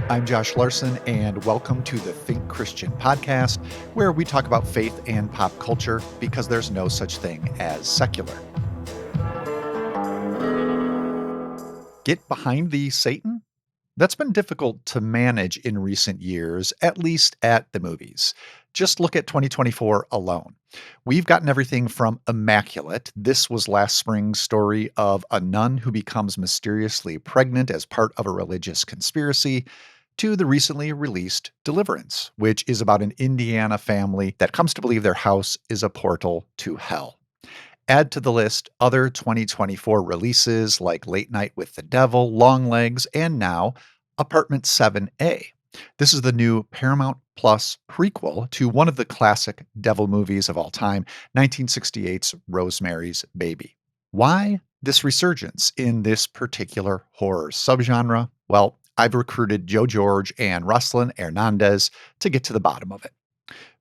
I'm Josh Larson, and welcome to the Think Christian podcast, where we talk about faith and pop culture because there's no such thing as secular. Get behind the Satan? That's been difficult to manage in recent years, at least at the movies. Just look at 2024 alone. We've gotten everything from Immaculate. This was last spring's story of a nun who becomes mysteriously pregnant as part of a religious conspiracy, to the recently released Deliverance, which is about an Indiana family that comes to believe their house is a portal to hell. Add to the list other 2024 releases like Late Night with the Devil, Longlegs, and now Apartment 7A. This is the new Paramount Plus prequel to one of the classic devil movies of all time, 1968's Rosemary's Baby. Why this resurgence in this particular horror subgenre? Well, I've recruited Joe George and Roslyn Hernandez to get to the bottom of it.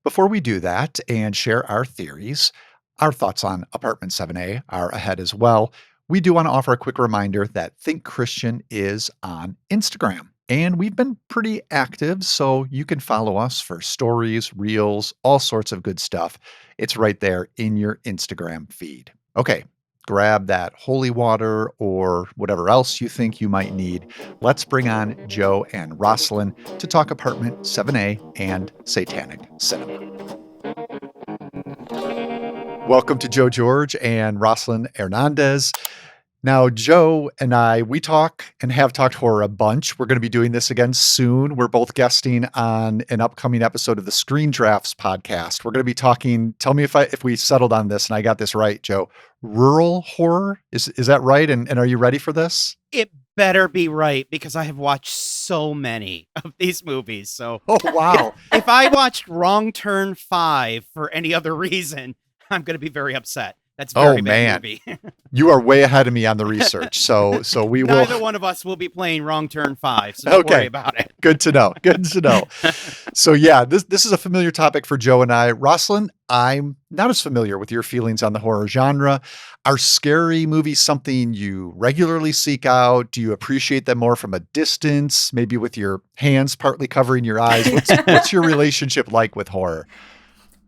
Before we do that and share our theories, our thoughts on Apartment 7A are ahead as well. We do want to offer a quick reminder that Think Christian is on Instagram. And we've been pretty active, so you can follow us for stories, reels, all sorts of good stuff. It's right there in your Instagram feed. Okay, grab that holy water or whatever else you think you might need. Let's bring on Joe and Roslyn to talk Apartment 7A and satanic cinema. Welcome to Joe George and Roslyn Hernandez. Now, Joe and I, we talk and have talked horror a bunch. We're going to be doing this again soon. We're both guesting on an upcoming episode of the Screen Drafts podcast. We're going to be talking, tell me if we settled on this and I got this right, Joe. Rural horror? Is that right? And are you ready for this? It better be right because I have watched so many of these movies. So, oh, wow. If I watched Wrong Turn 5 for any other reason, I'm going to be very upset. That's very bad movie. You are way ahead of me on the research. So we will. Neither one of us will be playing Wrong Turn 5. So don't worry about it. Good to know. Good to know. So yeah, this is a familiar topic for Joe and I. Roslyn, I'm not as familiar with your feelings on the horror genre. Are scary movies something you regularly seek out? Do you appreciate them more from a distance, maybe with your hands partly covering your eyes? What's your relationship like with horror?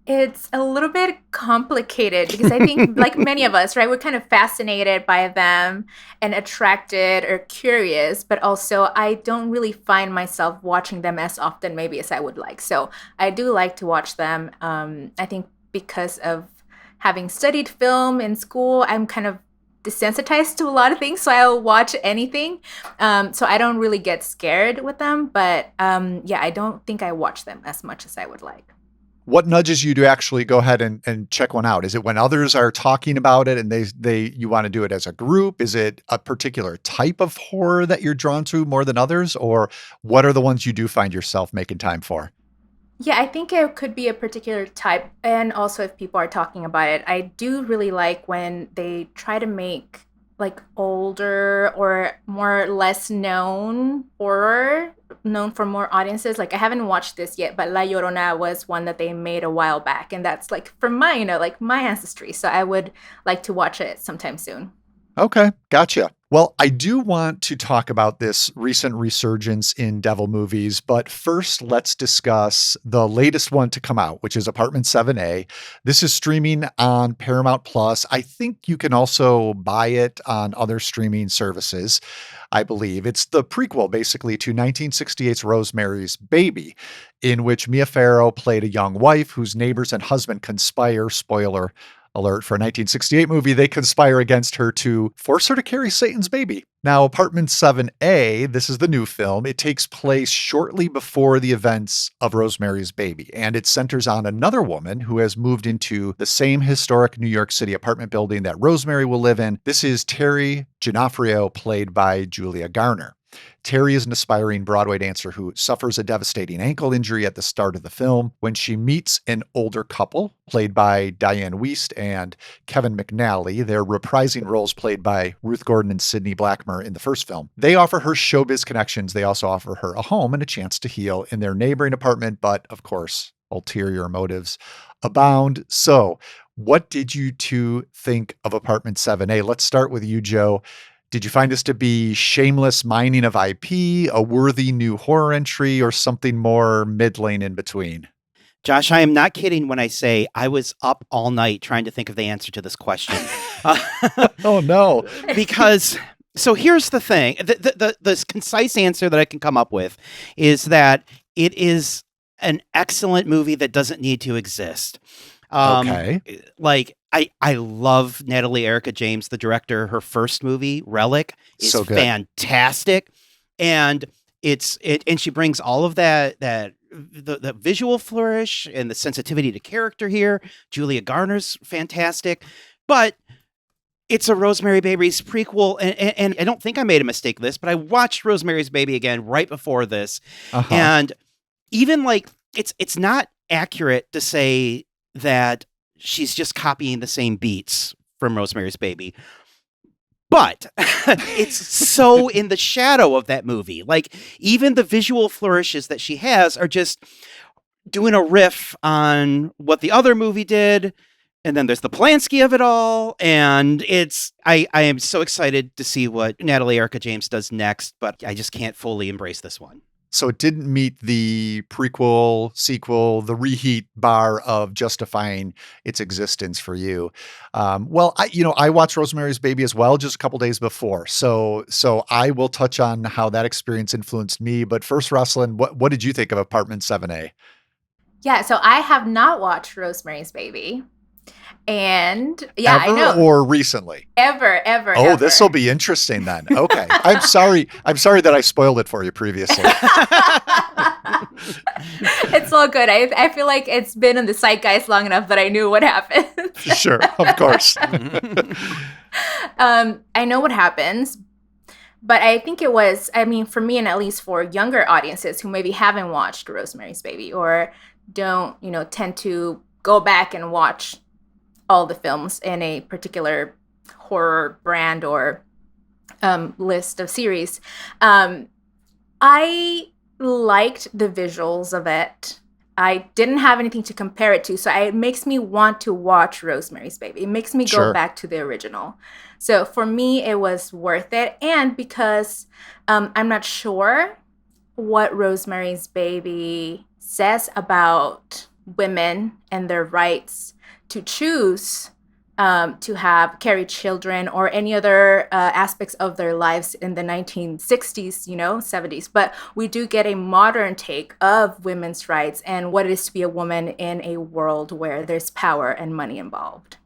It's a little bit complicated because I think, like many of us, right, we're kind of fascinated by them and attracted or curious, but also I don't really find myself watching them as often maybe as I would like. So I do like to watch them. I think because of having studied film in school, I'm kind of desensitized to a lot of things, so I'll watch anything. So I don't really get scared with them, but I don't think I watch them as much as I would like. What nudges you to actually go ahead and check one out? Is it when others are talking about it and you want to do it as a group? Is it a particular type of horror that you're drawn to more than others? Or what are the ones you do find yourself making time for? Yeah, I think it could be a particular type. And also if people are talking about it, I do really like when they try to make like older or more less known horror known for more audiences. Like I haven't watched this yet, but La Llorona was one that they made a while back. And that's like from my, like my ancestry. So I would like to watch it sometime soon. Okay, gotcha. Well, I do want to talk about this recent resurgence in devil movies, but first let's discuss the latest one to come out, which is Apartment 7A. This is streaming on Paramount Plus. I think you can also buy it on other streaming services, I believe. It's the prequel, basically, to 1968's Rosemary's Baby, in which Mia Farrow played a young wife whose neighbors and husband conspire, spoiler alert for a 1968 movie, they conspire against her to force her to carry Satan's baby. Now, Apartment 7A, this is the new film. It takes place shortly before the events of Rosemary's Baby, and it centers on another woman who has moved into the same historic New York City apartment building that Rosemary will live in. This is Terry Giannoffrio, played by Julia Garner. Terry is an aspiring Broadway dancer who suffers a devastating ankle injury at the start of the film. When she meets an older couple, played by Diane Wiest and Kevin McNally, they're reprising roles played by Ruth Gordon and Sidney Blackmer in the first film. They offer her showbiz connections. They also offer her a home and a chance to heal in their neighboring apartment, but of course, ulterior motives abound. So, what did you two think of Apartment 7A? Let's start with you, Joe. Did you find this to be shameless mining of IP, a worthy new horror entry, or something more middling in between? Josh, I am not kidding when I say I was up all night trying to think of the answer to this question. Oh, no. Because, so here's the thing. The concise answer that I can come up with is that it is an excellent movie that doesn't need to exist. Okay. Like, I love Natalie Erica James, the director. Her first movie, Relic, is So good. fantastic. And and she brings all of the visual flourish and the sensitivity to character here. Julia Garner's fantastic, but it's a Rosemary's Baby's prequel, and I don't think I made a mistake with this, but I watched Rosemary's Baby again right before this, and even like it's not accurate to say that she's just copying the same beats from Rosemary's Baby. But it's so in the shadow of that movie. Like, even the visual flourishes that she has are just doing a riff on what the other movie did. And then there's the Polanski of it all. And I am so excited to see what Natalie Erica James does next, but I just can't fully embrace this one. So it didn't meet the prequel, sequel, the reheat bar of justifying its existence for you. Well, I watched Rosemary's Baby as well just a couple days before. So I will touch on how that experience influenced me. But first, Roslyn, what did you think of Apartment 7A? Yeah, so I have not watched Rosemary's Baby. And yeah, Ever I know. or recently? Ever. Oh, this will be interesting then. Okay. I'm sorry that I spoiled it for you previously. It's all good. I feel like it's been in the zeitgeist long enough that I knew what happened. Sure, of course. I know what happens, but I think it was, for me and at least for younger audiences who maybe haven't watched Rosemary's Baby or don't, tend to go back and watch all the films in a particular horror brand or list of series. I liked the visuals of it. I didn't have anything to compare it to, so it makes me want to watch Rosemary's Baby. It makes me go back to the original. So for me, it was worth it. And because I'm not sure what Rosemary's Baby says about women and their rights to choose to carry children or any other aspects of their lives in the 1960s, 70s. But we do get a modern take of women's rights and what it is to be a woman in a world where there's power and money involved.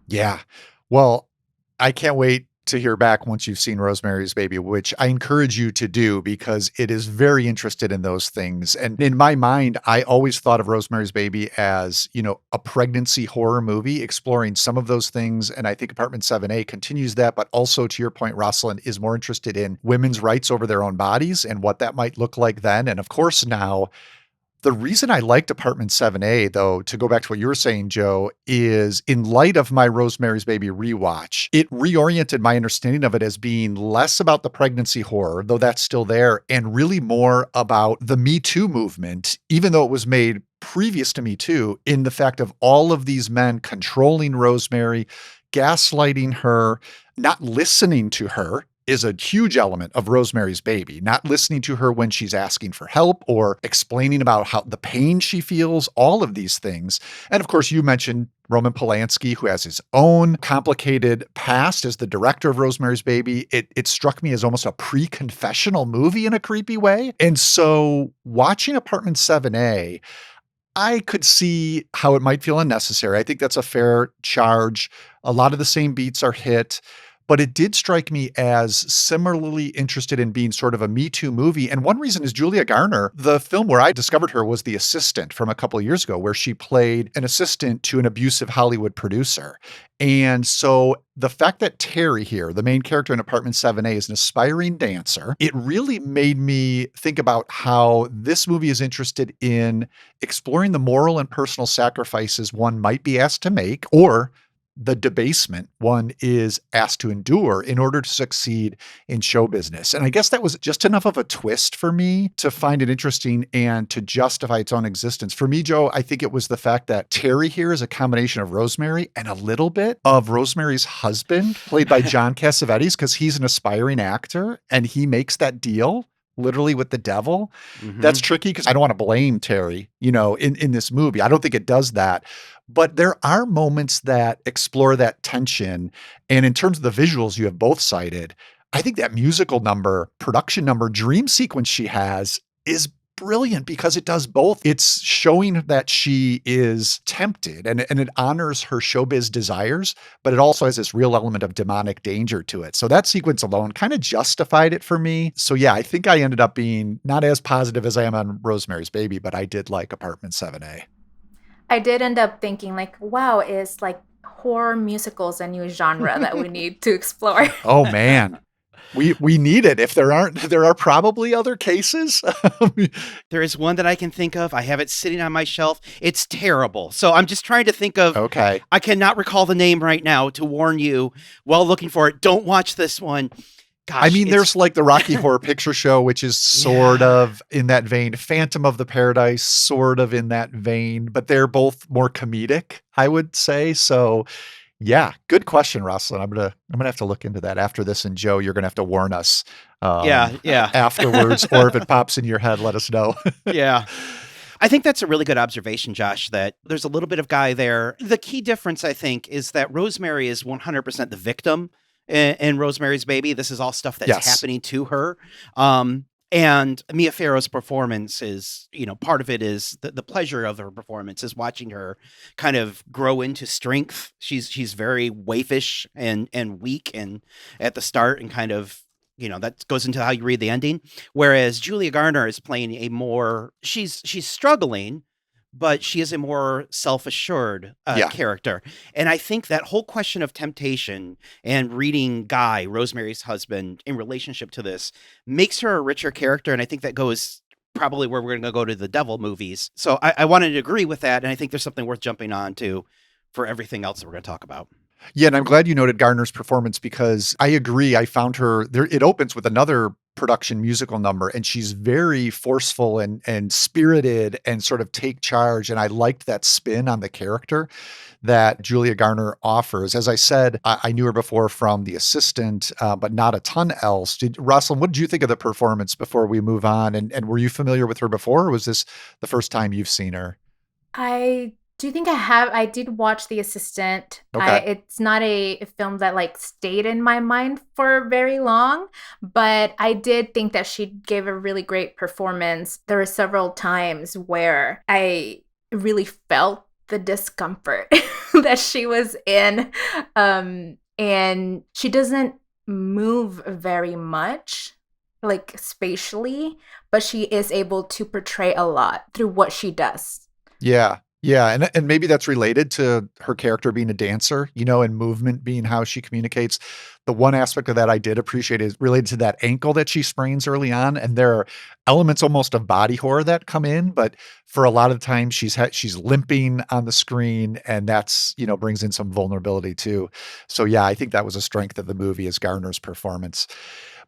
Yeah. Well, I can't wait to hear back once you've seen Rosemary's Baby, which I encourage you to do because it is very interested in those things. And in my mind, I always thought of Rosemary's Baby as, a pregnancy horror movie exploring some of those things. And I think Apartment 7A continues that, but also to your point, Roslyn is more interested in women's rights over their own bodies and what that might look like then. And of course, now, the reason I liked Apartment 7A, though, to go back to what you were saying, Joe, is in light of my Rosemary's Baby rewatch, it reoriented my understanding of it as being less about the pregnancy horror, though that's still there, and really more about the Me Too movement, even though it was made previous to Me Too, in the fact of all of these men controlling Rosemary, gaslighting her, not listening to her, is a huge element of Rosemary's Baby, not listening to her when she's asking for help or explaining about how the pain she feels, all of these things. And of course, you mentioned Roman Polanski, who has his own complicated past as the director of Rosemary's Baby. It struck me as almost a pre-confessional movie in a creepy way. And so watching Apartment 7A, I could see how it might feel unnecessary. I think that's a fair charge. A lot of the same beats are hit. But it did strike me as similarly interested in being sort of a Me Too movie. And one reason is Julia Garner. The film where I discovered her was The Assistant from a couple of years ago, where she played an assistant to an abusive Hollywood producer. And so the fact that Terry here, the main character in Apartment 7A, is an aspiring dancer, it really made me think about how this movie is interested in exploring the moral and personal sacrifices one might be asked to make, or the debasement one is asked to endure in order to succeed in show business. And I guess that was just enough of a twist for me to find it interesting and to justify its own existence. For me, Joe, I think it was the fact that Terry here is a combination of Rosemary and a little bit of Rosemary's husband, played by John Cassavetes, because he's an aspiring actor and he makes that deal literally with the devil. That's tricky because I don't want to blame Terry, in this movie. I don't think it does that. But there are moments that explore that tension. And in terms of the visuals you have both cited, I think that musical number, production number, dream sequence she has is brilliant because it does both. It's showing that she is tempted and it honors her showbiz desires, but it also has this real element of demonic danger to it. So that sequence alone kind of justified it for me. So yeah, I think I ended up being not as positive as I am on Rosemary's Baby, but I did like Apartment 7A. I did end up thinking like, wow, is like horror musicals a new genre that we need to explore? Oh man. We need it. If there are probably other cases. There is one that I can think of. I have it sitting on my shelf. It's terrible. So I'm just trying to think of, okay. I cannot recall the name right now to warn you while looking for it. Don't watch this one. Gosh, I mean, there's like the Rocky Horror Picture Show, which is sort of in that vein. Phantom of the Paradise, sort of in that vein, but they're both more comedic, I would say. So yeah, good question, Roslyn. I'm gonna have to look into that after this. And Joe, you're gonna have to warn us. Afterwards, or if it pops in your head, let us know. Yeah. I think that's a really good observation, Josh, that there's a little bit of Guy there. The key difference, I think, is that Rosemary is 100% the victim in Rosemary's Baby. This is all stuff that's happening to her. And Mia Farrow's performance is, part of it is the pleasure of her performance is watching her kind of grow into strength. She's very waifish and weak and at the start and kind of, that goes into how you read the ending. Whereas Julia Garner is playing she's struggling, but she is a more self-assured character. And I think that whole question of temptation and reading Guy, Rosemary's husband, in relationship to this makes her a richer character. And I think that goes probably where we're going to go to the devil movies. So I wanted to agree with that. And I think there's something worth jumping on to for everything else that we're going to talk about. Yeah, and I'm glad you noted Garner's performance because I agree. I found her there. It opens with another production musical number, and she's very forceful and spirited and sort of take charge. And I liked that spin on the character that Julia Garner offers. As I said, I knew her before from The Assistant, but not a ton else. Roslyn, what did you think of the performance before we move on? And were you familiar with her before, or was this the first time you've seen her? I do think I did watch The Assistant. Okay. It's not a film that like stayed in my mind for very long, but I did think that she gave a really great performance. There were several times where I really felt the discomfort that she was in. And she doesn't move very much, like spatially, but she is able to portray a lot through what she does. Yeah. Yeah. And maybe that's related to her character being a dancer, and movement being how she communicates. The one aspect of that I did appreciate is related to that ankle that she sprains early on. And there are elements almost of body horror that come in, but for a lot of the time she's limping on the screen, and that's, brings in some vulnerability too. So yeah, I think that was a strength of the movie is Garner's performance.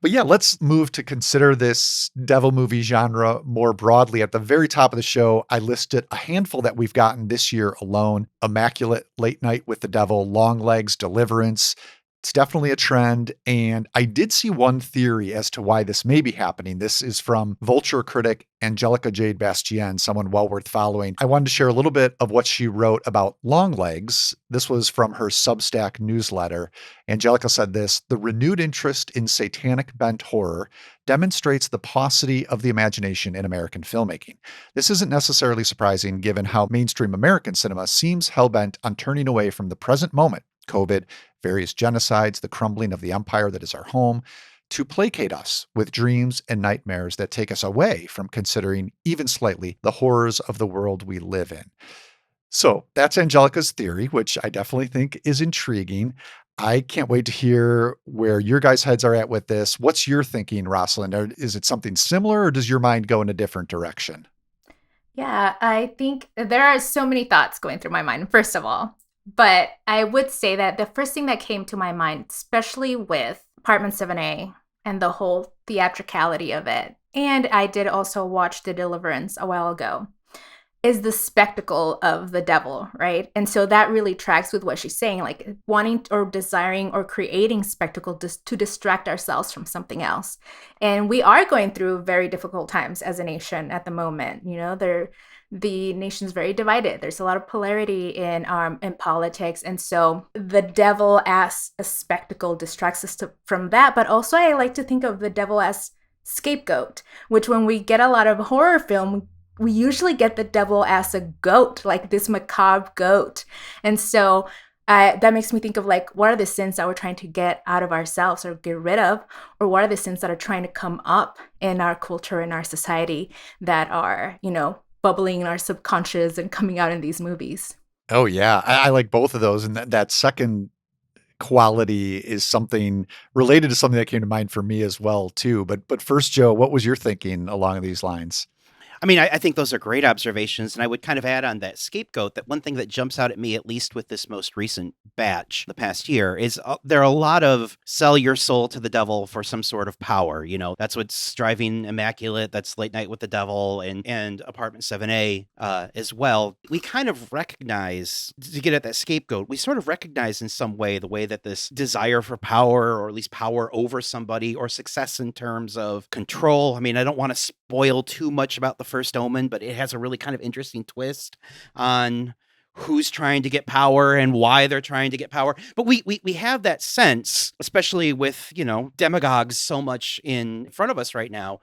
But yeah, let's move to consider this devil movie genre more broadly. At the very top of the show, I listed a handful that we've gotten this year alone: Immaculate, Late Night with the Devil, Longlegs, Deliverance. It's definitely a trend. And I did see one theory as to why this may be happening. This is from Vulture critic Angelica Jade Bastien, someone well worth following. I wanted to share a little bit of what she wrote about Longlegs. This was from her Substack newsletter. Angelica said this: the renewed interest in satanic bent horror demonstrates the paucity of the imagination in American filmmaking. This isn't necessarily surprising given how mainstream American cinema seems hell-bent on turning away from the present moment, COVID, various genocides, the crumbling of the empire that is our home, to placate us with dreams and nightmares that take us away from considering even slightly the horrors of the world we live in. So that's Angelica's theory, which I definitely think is intriguing. I can't wait to hear where your guys' heads are at with this. What's your thinking, Roslyn? Is it something similar, or does your mind go in a different direction? Yeah, I think there are so many thoughts going through my mind. First of all, But I would say that the first thing that came to my mind, especially with Apartment 7A and the whole theatricality of it, and I did also watch The Deliverance a while ago, is the spectacle of the devil, right? And so that really tracks with what she's saying, like wanting or desiring or creating spectacle to distract ourselves from something else. And we are going through very difficult times as a nation at the moment. You know, the nation's very divided. There's a lot of polarity in politics, and so the devil as a spectacle distracts us from that. But also, I like to think of the devil as scapegoat, which when we get a lot of horror film, we usually get the devil as a goat, like this macabre goat. And so that makes me think of like, what are the sins that we're trying to get out of ourselves or get rid of? Or what are the sins that are trying to come up in our culture, in our society, that are, you know, bubbling in our subconscious and coming out in these movies? Oh, yeah. I like both of those. And that second quality is something related to something that came to mind for me as well, too. But first, Joe, what was your thinking along these lines? I mean, I think those are great observations. And I would kind of add on that scapegoat that one thing that jumps out at me, at least with this most recent batch the past year, is there are a lot of sell your soul to the devil for some sort of power. You know, that's what's driving Immaculate. That's Late Night with the Devil and Apartment 7A as well. We kind of recognize, to get at that scapegoat, we sort of recognize in some way the way that this desire for power, or at least power over somebody, or success in terms of control. I mean, I don't want to spoil too much about the first Omen, but it has a really kind of interesting twist on who's trying to get power and why they're trying to get power. But we have that sense, especially with, you know, demagogues so much in front of us right now.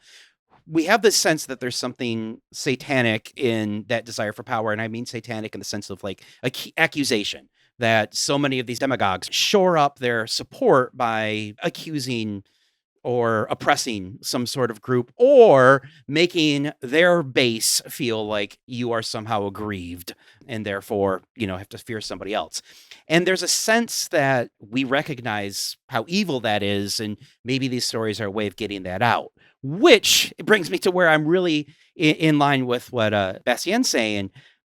We have this sense that there's something satanic in that desire for power. And I mean satanic in the sense of like accusation, that so many of these demagogues shore up their support by accusing or oppressing some sort of group, or making their base feel like you are somehow aggrieved and therefore, you know, have to fear somebody else. And there's a sense that we recognize how evil that is, and maybe these stories are a way of getting that out, which brings me to where I'm really in line with what Bastien's saying,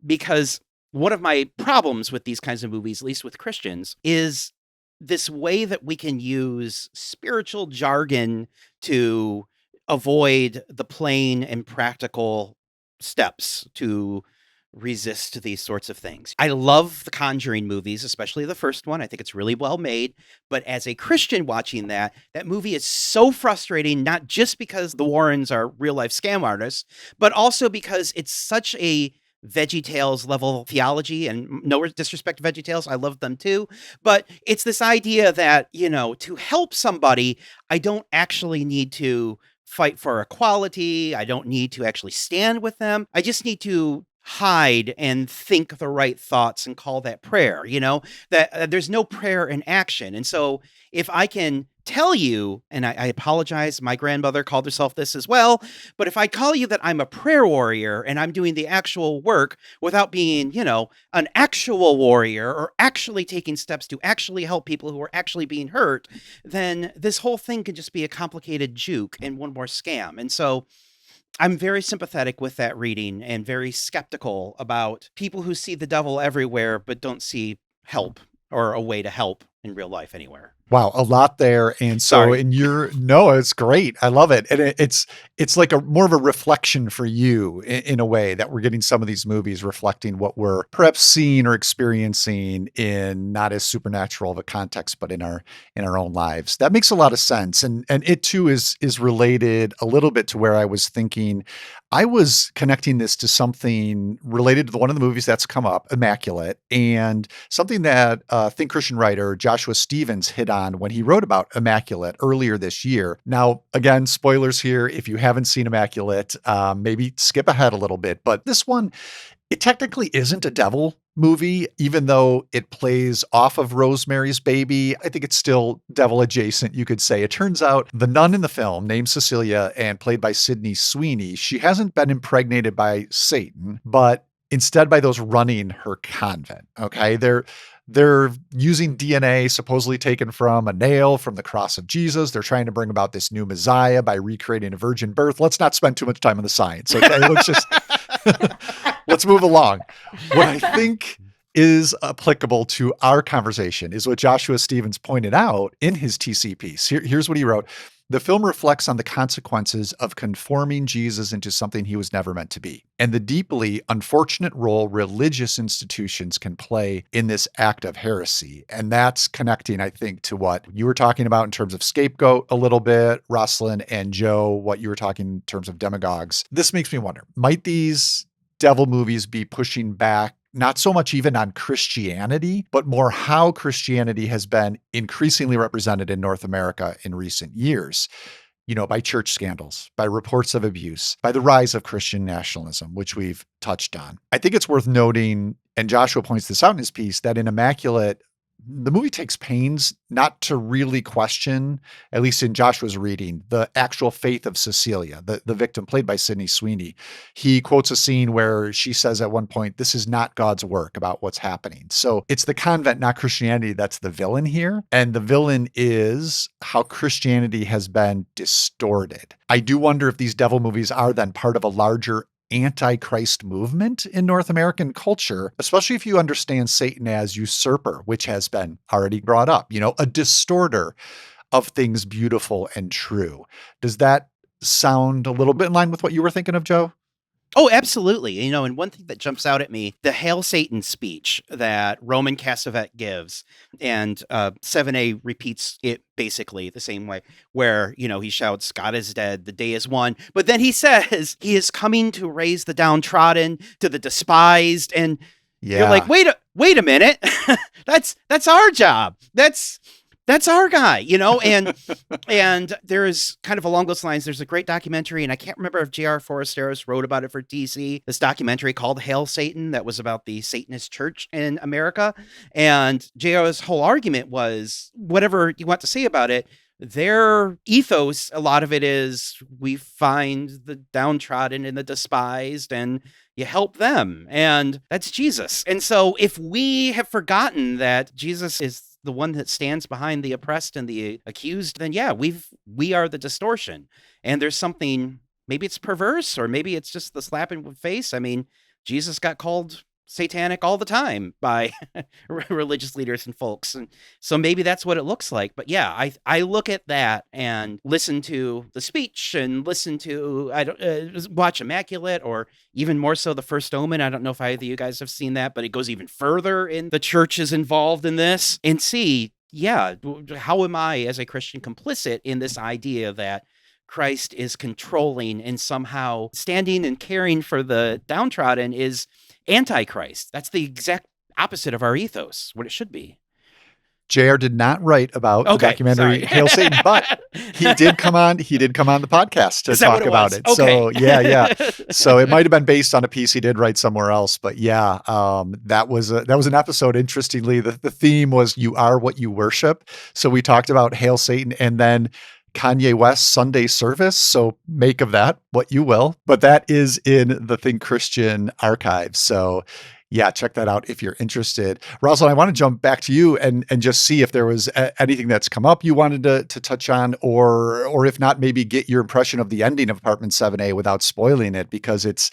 because one of my problems with these kinds of movies, at least with Christians, is this way that we can use spiritual jargon to avoid the plain and practical steps to resist these sorts of things. I love the Conjuring movies, especially the first one. I think it's really well made. But as a Christian watching that movie is so frustrating, not just because the Warrens are real life scam artists, but also because it's such a VeggieTales level theology, and no disrespect to VeggieTales, I love them too, but it's this idea that, you know, to help somebody, I don't actually need to fight for equality. I don't need to actually stand with them. I just need to hide and think the right thoughts and call that prayer, you know, that there's no prayer in action. And so if I can tell you, and I apologize, my grandmother called herself this as well, but if I call you that I'm a prayer warrior and I'm doing the actual work without being, you know, an actual warrior or actually taking steps to actually help people who are actually being hurt, then this whole thing can just be a complicated juke and one more scam. And so I'm very sympathetic with that reading and very skeptical about people who see the devil everywhere but don't see help or a way to help in real life anywhere. Wow, a lot there. And so Sorry. no, it's great. I love it. And it's like a more of a reflection for you in a way that we're getting some of these movies reflecting what we're perhaps seeing or experiencing in not as supernatural of a context, but in our own lives. That makes a lot of sense. And it too is related a little bit to where I was thinking. I was connecting this to something related to one of the movies that's come up, Immaculate, and something that Think Christian writer Joshua Stevens hit on when he wrote about Immaculate earlier this year. Now, again, spoilers here. If you haven't seen Immaculate, maybe skip ahead a little bit. But this one, it technically isn't a devil movie, even though it plays off of Rosemary's Baby. I think it's still devil adjacent, you could say. It turns out the nun in the film, named Cecilia and played by Sydney Sweeney, she hasn't been impregnated by Satan, but instead by those running her convent. Okay. They're using DNA supposedly taken from a nail from the cross of Jesus. They're trying to bring about this new Messiah by recreating a virgin birth. Let's not spend too much time on the science. Okay. Let's just, let's move along. What I think is applicable to our conversation is what Joshua Stevens pointed out in his TC piece. Here's what he wrote. The film reflects on the consequences of conforming Jesus into something he was never meant to be, and the deeply unfortunate role religious institutions can play in this act of heresy. And that's connecting, I think, to what you were talking about in terms of scapegoat a little bit, Roslyn and Joe, what you were talking in terms of demagogues. This makes me wonder, might these devil movies be pushing back not so much even on Christianity, but more how Christianity has been increasingly represented in North America in recent years, by church scandals, by reports of abuse, by the rise of Christian nationalism, which we've touched on. I think it's worth noting, and Joshua points this out in his piece, that in Immaculate, the movie takes pains not to really question, at least in Joshua's reading, the actual faith of Cecilia, the victim played by Sydney Sweeney. He quotes a scene where she says at one point, "This is not God's work," about what's happening. So it's the convent, not Christianity, that's the villain here. And the villain is how Christianity has been distorted. I do wonder if these devil movies are then part of a larger anti-Christ movement in North American culture, especially if you understand Satan as usurper, which has been already brought up, a distorter of things beautiful and true. Does that sound a little bit in line with what you were thinking of, Joe? Oh, absolutely. And one thing that jumps out at me, the Hail Satan speech that Roman Cassavet gives, and 7A repeats it basically the same way, where, he shouts, "God is dead, the day is won." But then he says, he is coming to raise the downtrodden, to the despised. And you're like, wait a minute. That's our job. That's our guy, and there's kind of along those lines, there's a great documentary, and I can't remember if J.R. Forasteros wrote about it for DC, this documentary called Hail Satan that was about the Satanist church in America. And J.R.'s whole argument was, whatever you want to say about it, their ethos, a lot of it is, we find the downtrodden and the despised and you help them. And that's Jesus. And so if we have forgotten that Jesus is the one that stands behind the oppressed and the accused, then we are the distortion. And there's something, maybe it's perverse, or maybe it's just the slap in the face. I mean, Jesus got called satanic all the time by religious leaders and folks. And so maybe that's what it looks like. But I look at that and listen to the speech and listen to, watch Immaculate, or even more so The First Omen. I don't know if either of you guys have seen that, but it goes even further in the church is involved in this, and see, how am I as a Christian complicit in this idea that Christ is controlling and somehow standing and caring for the downtrodden is antichrist. That's the exact opposite of our ethos, what it should be. JR did not write about the documentary Hail Satan, but he did come on the podcast to talk about it. Okay. So so it might have been based on a piece he did write somewhere else, but that was an episode. Interestingly, the theme was "You Are What You Worship." So we talked about Hail Satan and then Kanye West Sunday Service. So make of that what you will, but that is in the Think Christian archive. So check that out if you're interested. Roslyn, I want to jump back to you and just see if there was anything that's come up you wanted to touch on, or if not, maybe get your impression of the ending of Apartment 7A without spoiling it, because it's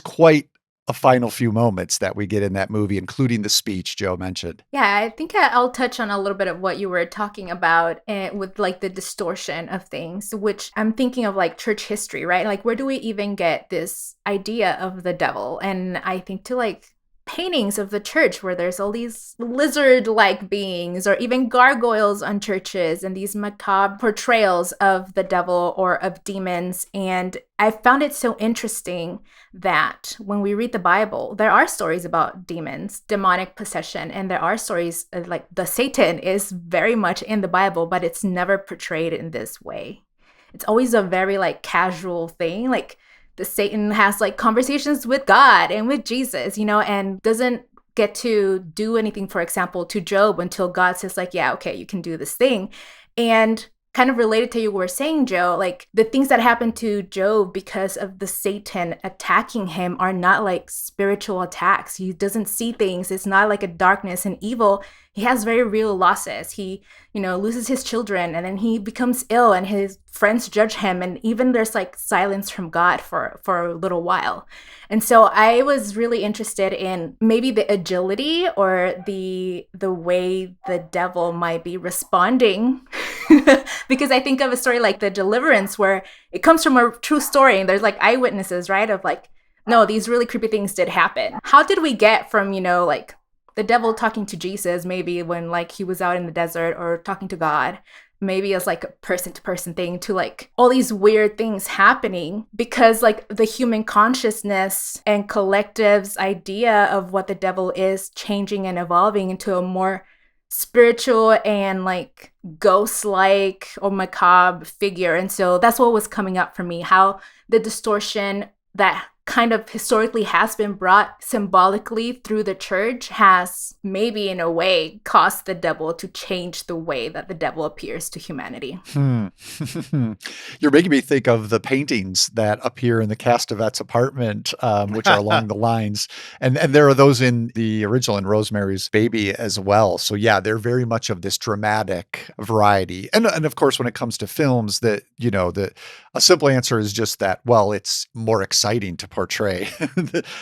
quite a final few moments that we get in that movie, including the speech Joe mentioned. Yeah, I think I'll touch on a little bit of what you were talking about with like the distortion of things, which I'm thinking of like church history, right? Like, where do we even get this idea of the devil? And I think to like paintings of the church where there's all these lizard-like beings, or even gargoyles on churches, and these macabre portrayals of the devil or of demons. And I found it so interesting that when we read the Bible, there are stories about demons, demonic possession, and there are stories like the Satan is very much in the Bible, but it's never portrayed in this way. It's always a very like casual thing, like the Satan has like conversations with God and with Jesus, and doesn't get to do anything, for example, to Job until God says like, yeah, okay, you can do this thing. And kind of related to you were saying, Joe, like the things that happened to Job because of the Satan attacking him are not like spiritual attacks. He doesn't see things. It's not like a darkness and evil. he has very real losses. He, loses his children, and then he becomes ill, and his friends judge him, and even there's like silence from God for a little while. And so I was really interested in maybe the agility or the way the devil might be responding. Because I think of a story like the Deliverance, where it comes from a true story, and there's like eyewitnesses, right, of like, no, these really creepy things did happen. How did we get from, like the devil talking to Jesus, maybe when like he was out in the desert, or talking to God, maybe as like a person to person thing, to like all these weird things happening, because like the human consciousness and collective's idea of what the devil is changing and evolving into a more spiritual and like ghost-like or macabre figure. And so that's what was coming up for me, how the distortion that kind of historically has been brought symbolically through the church has maybe in a way caused the devil to change the way that the devil appears to humanity. You're making me think of the paintings that appear in the Castevet's apartment, which are along the lines. And there are those in the original, in Rosemary's Baby as well. So yeah, they're very much of this dramatic variety. And of course, when it comes to films, that, a simple answer is just that, well, it's more exciting to portray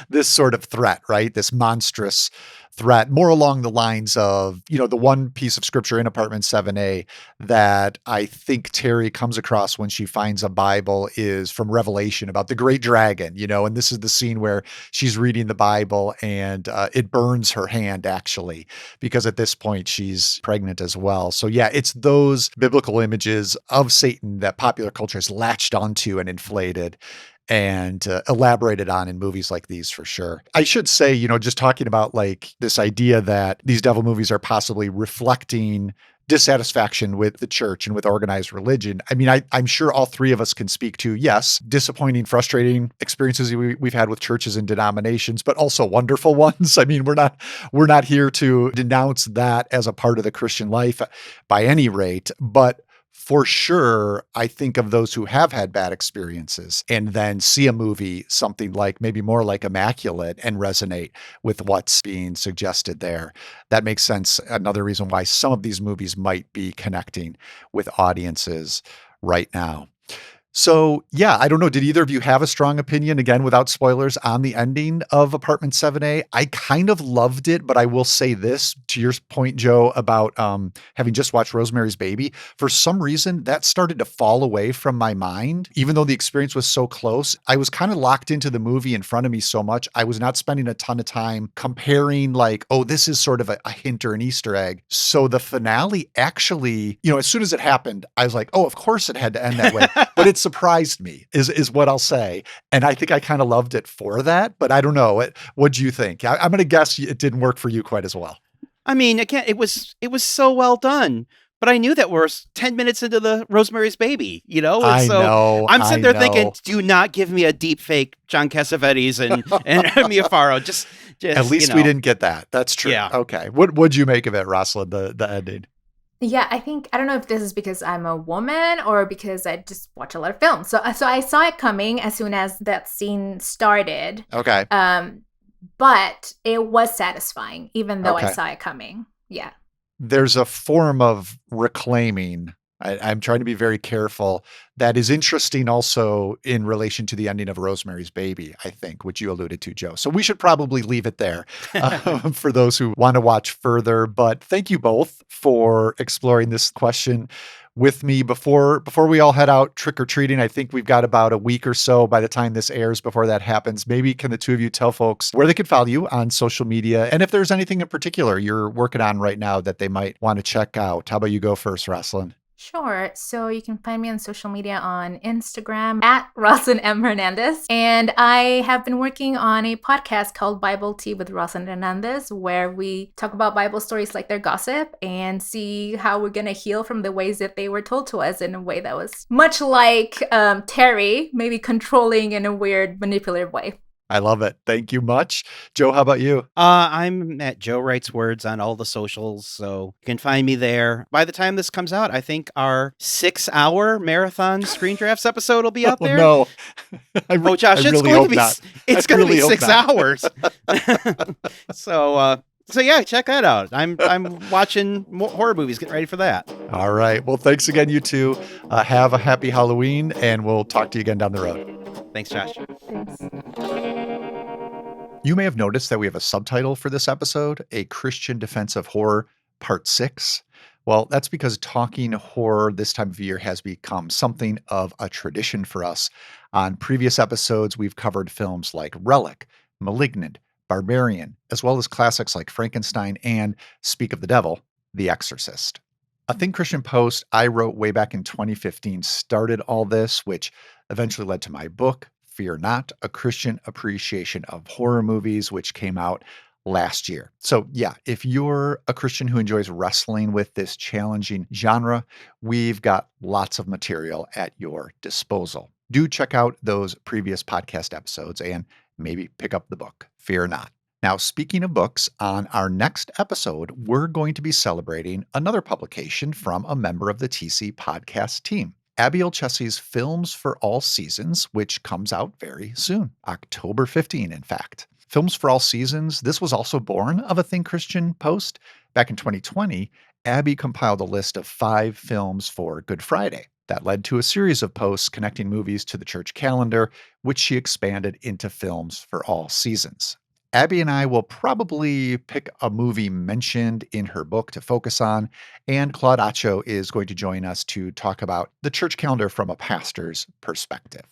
this sort of threat, right? This monstrous threat, more along the lines of, the one piece of scripture in Apartment 7A that I think Terry comes across when she finds a Bible is from Revelation about the great dragon, and this is the scene where she's reading the Bible and it burns her hand, actually, because at this point she's pregnant as well. So yeah, it's those biblical images of Satan that popular culture has latched onto and inflated and elaborated on in movies like these, for sure. I should say, just talking about like this idea that these devil movies are possibly reflecting dissatisfaction with the church and with organized religion. I mean, I'm sure all three of us can speak to, yes, disappointing, frustrating experiences we've had with churches and denominations, but also wonderful ones. I mean, we're not here to denounce that as a part of the Christian life by any rate, but for sure, I think of those who have had bad experiences and then see a movie, something like maybe more like Immaculate, and resonate with what's being suggested there. That makes sense. Another reason why some of these movies might be connecting with audiences right now. So yeah, I don't know. Did either of you have a strong opinion, again, without spoilers, on the ending of Apartment 7A? I kind of loved it, but I will say this to your point, Joe, about having just watched Rosemary's Baby. For some reason, that started to fall away from my mind, even though the experience was so close. I was kind of locked into the movie in front of me so much. I was not spending a ton of time comparing like, oh, this is sort of a hint or an Easter egg. So the finale actually, as soon as it happened, I was like, oh, of course it had to end that way. But it surprised me is what I'll say. And I think I kind of loved it for that, but I don't know. What do you think? I'm going to guess it didn't work for you quite as well. I mean, again, it was so well done, but I knew that we're 10 minutes into the Rosemary's Baby, And I know. I'm sitting there thinking, do not give me a deep fake John Cassavetes and Mia Farrow. Just at least we didn't get that. That's true. Yeah. Okay. What'd you make of it, Roslyn, the ending? Yeah, I don't know if this is because I'm a woman or because I just watch a lot of films. So I saw it coming as soon as that scene started. Okay. But it was satisfying, even though Okay. I saw it coming. Yeah. There's a form of reclaiming. I'm trying to be very careful. That is interesting also in relation to the ending of Rosemary's Baby, I think, which you alluded to, Joe. So we should probably leave it there for those who want to watch further. But thank you both for exploring this question with me before we all head out trick-or-treating. I think we've got about a week or so by the time this airs before that happens. Maybe can the two of you tell folks where they could follow you on social media, and if there's anything in particular you're working on right now that they might want to check out. How about you go first, Roslyn? Sure. So you can find me on social media on Instagram at Roslyn M. Hernandez. And I have been working on a podcast called Bible Tea with Roslyn Hernandez, where we talk about Bible stories like they're gossip and see how we're going to heal from the ways that they were told to us in a way that was much like Terry, maybe controlling in a weird, manipulative way. I love it. Thank you much. Joe, how about you? I'm at Joe Writes Words on all the socials, so you can find me there. By the time this comes out, I think our 6-hour marathon Screen Drafts episode will be out there. Oh, Josh, it's going to be 6 hours. So So yeah, check that out. I'm watching more horror movies, getting ready for that. All right. Well, thanks again, you two. Have a happy Halloween, and we'll talk to you again down the road. Thanks, Josh. Thanks. You may have noticed that we have a subtitle for this episode, A Christian Defense of Horror, Part 6. Well, that's because talking horror this time of year has become something of a tradition for us. On previous episodes, we've covered films like Relic, Malignant, Barbarian, as well as classics like Frankenstein and, speak of the devil, The Exorcist. A Think Christian post I wrote way back in 2015 started all this, which eventually led to my book, Fear Not, A Christian Appreciation of Horror Movies, which came out last year. So yeah, if you're a Christian who enjoys wrestling with this challenging genre, we've got lots of material at your disposal. Do check out those previous podcast episodes and maybe pick up the book, Fear Not. Now, speaking of books, on our next episode, we're going to be celebrating another publication from a member of the TC podcast team. Abby Olchessy's Films for All Seasons, which comes out very soon, October 15, in fact. Films for All Seasons, this was also born of a Think Christian post. Back in 2020, Abby compiled a list of 5 films for Good Friday. That led to a series of posts connecting movies to the church calendar, which she expanded into Films for All Seasons. Abby and I will probably pick a movie mentioned in her book to focus on, and Claude Acho is going to join us to talk about the church calendar from a pastor's perspective.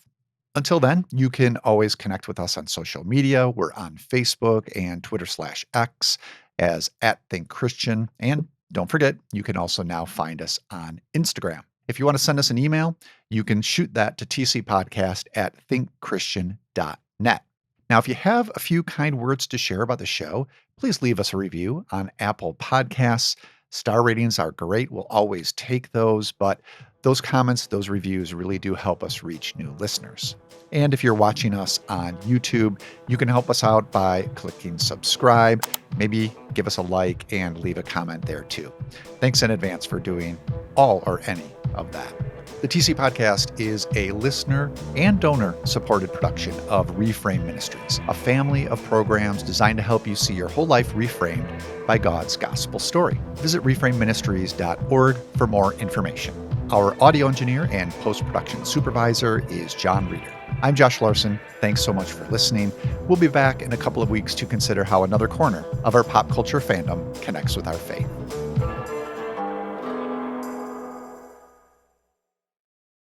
Until then, you can always connect with us on social media. We're on Facebook and Twitter/X as @ThinkChristian. And don't forget, you can also now find us on Instagram. If you want to send us an email, you can shoot that to tcpodcast@thinkchristian.net. Now, if you have a few kind words to share about the show, please leave us a review on Apple Podcasts. Star ratings are great. We'll always take those, but those comments, those reviews really do help us reach new listeners. And if you're watching us on YouTube, you can help us out by clicking subscribe, maybe give us a like and leave a comment there too. Thanks in advance for doing all or any of that. The TC Podcast is a listener and donor supported production of Reframe Ministries, a family of programs designed to help you see your whole life reframed by God's gospel story. Visit reframeministries.org for more information. Our audio engineer and post-production supervisor is John Reeder. I'm Josh Larson. Thanks so much for listening. We'll be back in a couple of weeks to consider how another corner of our pop culture fandom connects with our faith.